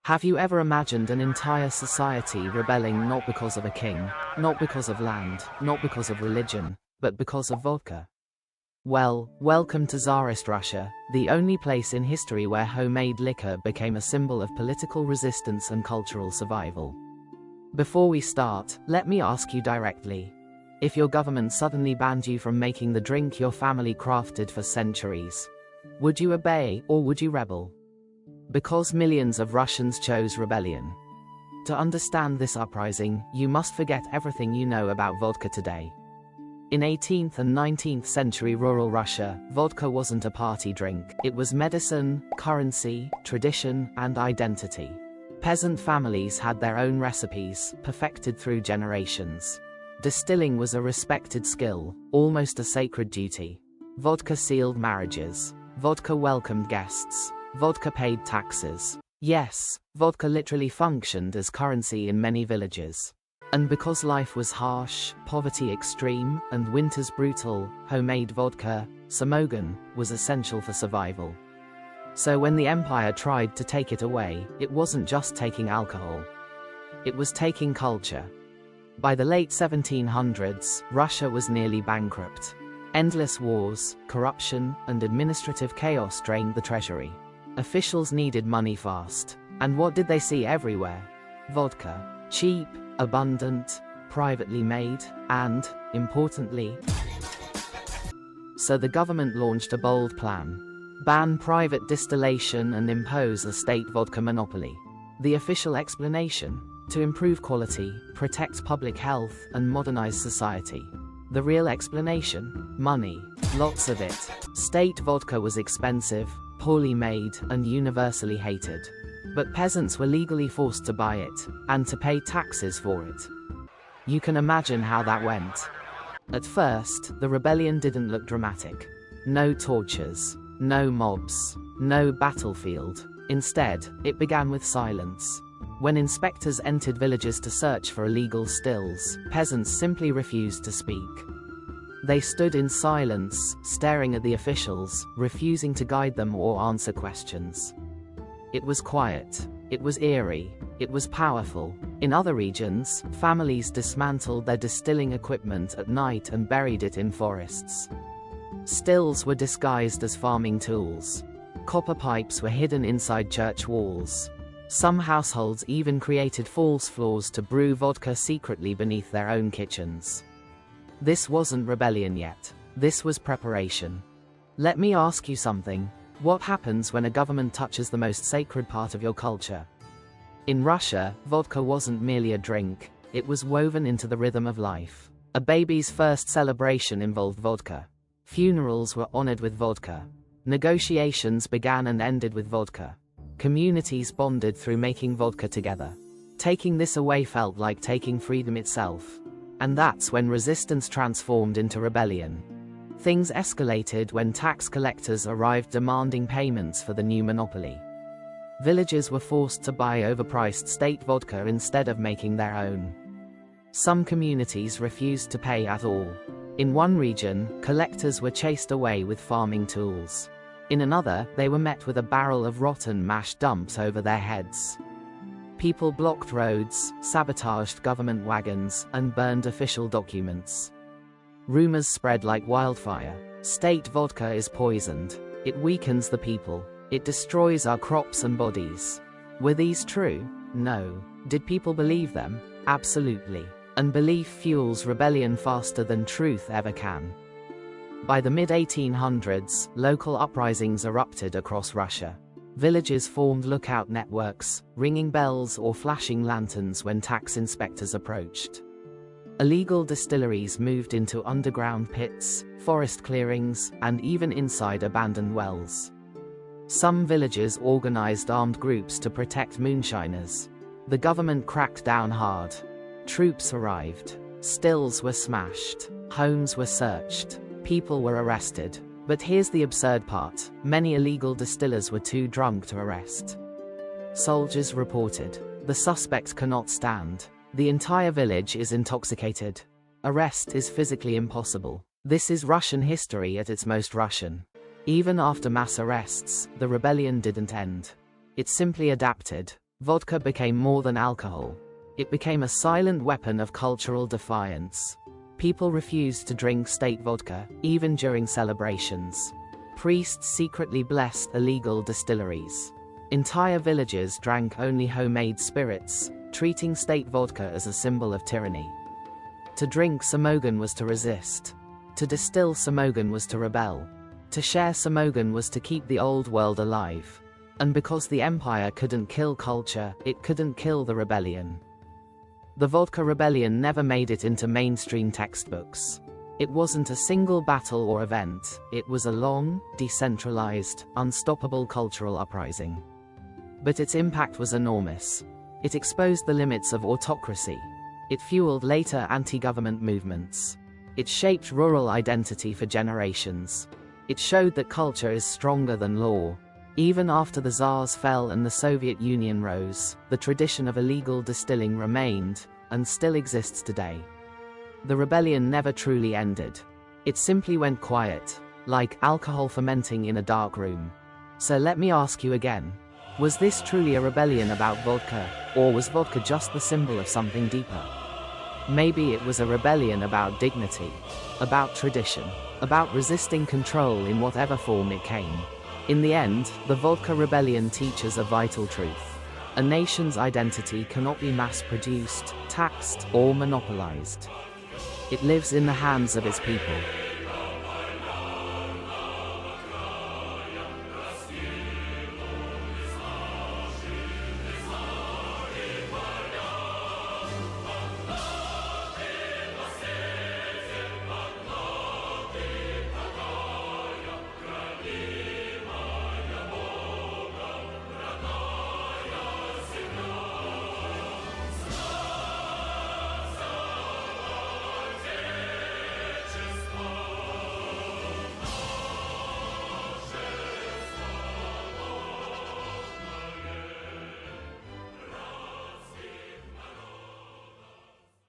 Have you ever imagined an entire society rebelling not because of a king, not because of land, not because of religion, but because of vodka? Well, welcome to Tsarist Russia, the only place in history where homemade liquor became a symbol of political resistance and cultural survival. Before we start, let me ask you directly. If your government suddenly banned you from making the drink your family crafted for centuries, would you obey or would you rebel? Because millions of Russians chose rebellion. To understand this uprising, you must forget everything you know about vodka today. In 18th and 19th century rural Russia, vodka wasn't a party drink. It was medicine, currency, tradition, and identity. Peasant families had their own recipes, perfected through generations. Distilling was a respected skill, almost a sacred duty. Vodka sealed marriages. Vodka welcomed guests. Vodka paid taxes. Yes, vodka literally functioned as currency in many villages. And because life was harsh, poverty extreme, and winters brutal, homemade vodka, samogan, was essential for survival. So when the empire tried to take it away, it wasn't just taking alcohol. It was taking culture. By the late 1700s, Russia was nearly bankrupt. Endless wars, corruption, and administrative chaos drained the treasury. Officials needed money fast. And what did they see everywhere? Vodka. Cheap, abundant, privately made, and, importantly. So the government launched a bold plan. Ban private distillation and impose a state vodka monopoly. The official explanation? To improve quality, protect public health, and modernize society. The real explanation? Money. Lots of it. State vodka was expensive, poorly made, and universally hated. But peasants were legally forced to buy it, and to pay taxes for it. You can imagine how that went. At first, the rebellion didn't look dramatic. No tortures, no mobs, no battlefield. Instead, it began with silence. When inspectors entered villages to search for illegal stills, peasants simply refused to speak. They stood in silence, staring at the officials, refusing to guide them or answer questions. It was quiet. It was eerie. It was powerful. In other regions, families dismantled their distilling equipment at night and buried it in forests. Stills were disguised as farming tools. Copper pipes were hidden inside church walls. Some households even created false floors to brew vodka secretly beneath their own kitchens. This wasn't rebellion yet. This was preparation. Let me ask you something. What happens when a government touches the most sacred part of your culture? In Russia, vodka wasn't merely a drink. It was woven into the rhythm of life. A baby's first celebration involved vodka. Funerals were honored with vodka. Negotiations began and ended with vodka. Communities bonded through making vodka together. Taking this away felt like taking freedom itself. And that's when resistance transformed into rebellion. Things escalated when tax collectors arrived demanding payments for the new monopoly. Villages were forced to buy overpriced state vodka instead of making their own. Some communities refused to pay at all. In one region, collectors were chased away with farming tools. In another, they were met with a barrel of rotten mash dumped over their heads. People blocked roads, sabotaged government wagons, and burned official documents. Rumors spread like wildfire. State vodka is poisoned. It weakens the people. It destroys our crops and bodies. Were these true? No. Did people believe them? Absolutely. And belief fuels rebellion faster than truth ever can. By the mid-1800s, local uprisings erupted across Russia. Villages formed lookout networks, ringing bells or flashing lanterns when tax inspectors approached. Illegal distilleries moved into underground pits, forest clearings, and even inside abandoned wells. Some villages organized armed groups to protect moonshiners. The government cracked down hard. Troops arrived. Stills were smashed. Homes were searched. People were arrested. But here's the absurd part. Many illegal distillers were too drunk to arrest. Soldiers reported. The suspect cannot stand. The entire village is intoxicated. Arrest is physically impossible. This is Russian history at its most Russian. Even after mass arrests, the rebellion didn't end. It simply adapted. Vodka became more than alcohol. It became a silent weapon of cultural defiance. People refused to drink state vodka, even during celebrations. Priests secretly blessed illegal distilleries. Entire villages drank only homemade spirits, treating state vodka as a symbol of tyranny. To drink samogan was to resist. To distill samogan was to rebel. To share samogan was to keep the old world alive. And because the empire couldn't kill culture, it couldn't kill the rebellion. The Vodka Rebellion never made it into mainstream textbooks. It wasn't a single battle or event, it was a long, decentralized, unstoppable cultural uprising. But its impact was enormous. It exposed the limits of autocracy. It fueled later anti-government movements. It shaped rural identity for generations. It showed that culture is stronger than law. Even after the Tsars fell and the Soviet Union rose, the tradition of illegal distilling remained, and still exists today. The rebellion never truly ended. It simply went quiet, like alcohol fermenting in a dark room. So let me ask you again, was this truly a rebellion about vodka, or was vodka just the symbol of something deeper? Maybe it was a rebellion about dignity, about tradition, about resisting control in whatever form it came. In the end, the Vodka Rebellion teaches a vital truth. A nation's identity cannot be mass-produced, taxed, or monopolized. It lives in the hands of its people.